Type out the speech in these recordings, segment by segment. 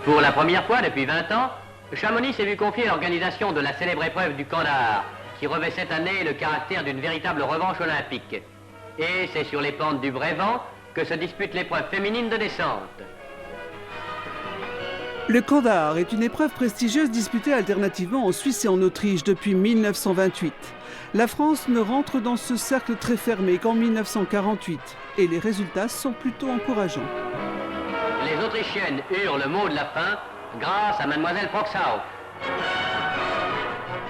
Pour la première fois depuis 20 ans, Chamonix s'est vu confier l'organisation de la célèbre épreuve du Kandahar, qui revêt cette année le caractère d'une véritable revanche olympique. Et c'est sur les pentes du Brévent que se dispute l'épreuve féminine de descente. Le Kandahar est une épreuve prestigieuse disputée alternativement en Suisse et en Autriche depuis 1928. La France ne rentre dans ce cercle très fermé qu'en 1948 et les résultats sont plutôt encourageants. Les Autrichiennes hurlent le mot de la fin grâce à Mademoiselle Proxau.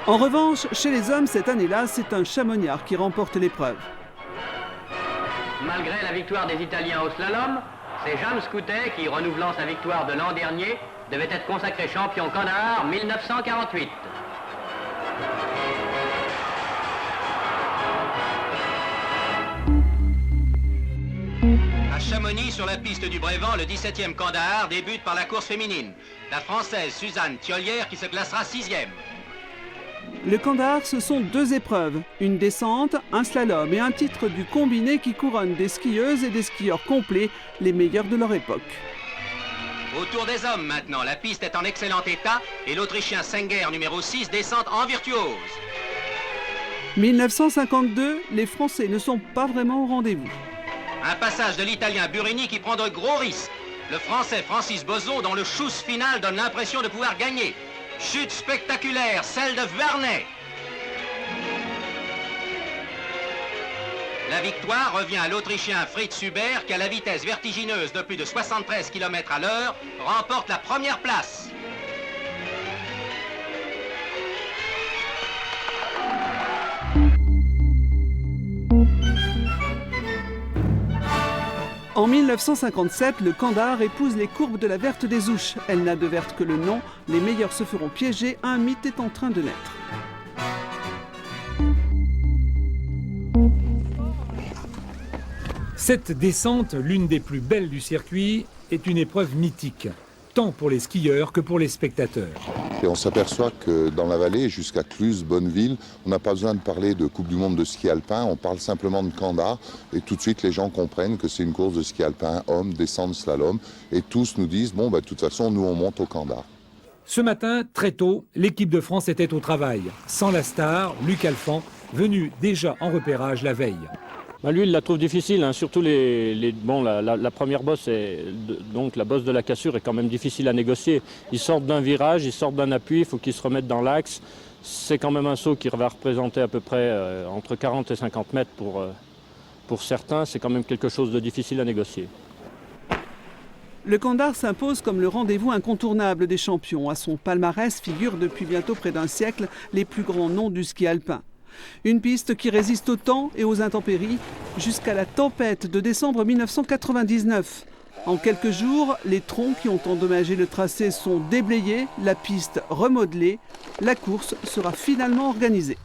En revanche, chez les hommes, cette année-là, c'est un Chamonniard qui remporte l'épreuve. Malgré la victoire des Italiens au slalom, c'est James Coutet qui, renouvelant sa victoire de l'an dernier, devait être consacré champion Kandahar 1948. À Chamonix, sur la piste du Brévent, le 17e Kandahar débute par la course féminine. La Française Suzanne Thiollière qui se classera 6e. Le Kandahar, ce sont deux épreuves, une descente, un slalom et un titre du combiné qui couronne des skieuses et des skieurs complets, les meilleurs de leur époque. Au tour des hommes maintenant, la piste est en excellent état et l'Autrichien Senger numéro 6 descend en virtuose. 1952, les Français ne sont pas vraiment au rendez-vous. Un passage de l'Italien Burini qui prend de gros risques. Le Français Francis Bozon, dont le chousse final donne l'impression de pouvoir gagner. Chute spectaculaire, celle de Vernet. La victoire revient à l'Autrichien Fritz Huber qui, à la vitesse vertigineuse de plus de 73 km à l'heure, remporte la première place. En 1957, le Kandahar épouse les courbes de la Verte des Ouches. Elle n'a de verte que le nom. Les meilleurs se feront piéger. Un mythe est en train de naître. Cette descente, l'une des plus belles du circuit, est une épreuve mythique, tant pour les skieurs que pour les spectateurs. Et on s'aperçoit que dans la vallée, jusqu'à Cluses, Bonneville, on n'a pas besoin de parler de Coupe du Monde de ski alpin, on parle simplement de Kandahar et tout de suite les gens comprennent que c'est une course de ski alpin, hommes, descente, slalom et tous nous disent bon, de toute façon, nous on monte au Kandahar. Ce matin, très tôt, l'équipe de France était au travail, sans la star, Luc Alphand, venu déjà en repérage la veille. Lui, il la trouve difficile, hein. Surtout la première bosse, donc la bosse de la cassure est quand même difficile à négocier. Ils sortent d'un virage, ils sortent d'un appui, il faut qu'ils se remettent dans l'axe. C'est quand même un saut qui va représenter à peu près entre 40 et 50 mètres pour certains. C'est quand même quelque chose de difficile à négocier. Le Kandahar s'impose comme le rendez-vous incontournable des champions. À son palmarès figurent depuis bientôt près d'un siècle les plus grands noms du ski alpin. Une piste qui résiste au temps et aux intempéries jusqu'à la tempête de décembre 1999. En quelques jours, les troncs qui ont endommagé le tracé sont déblayés, la piste remodelée. La course sera finalement organisée.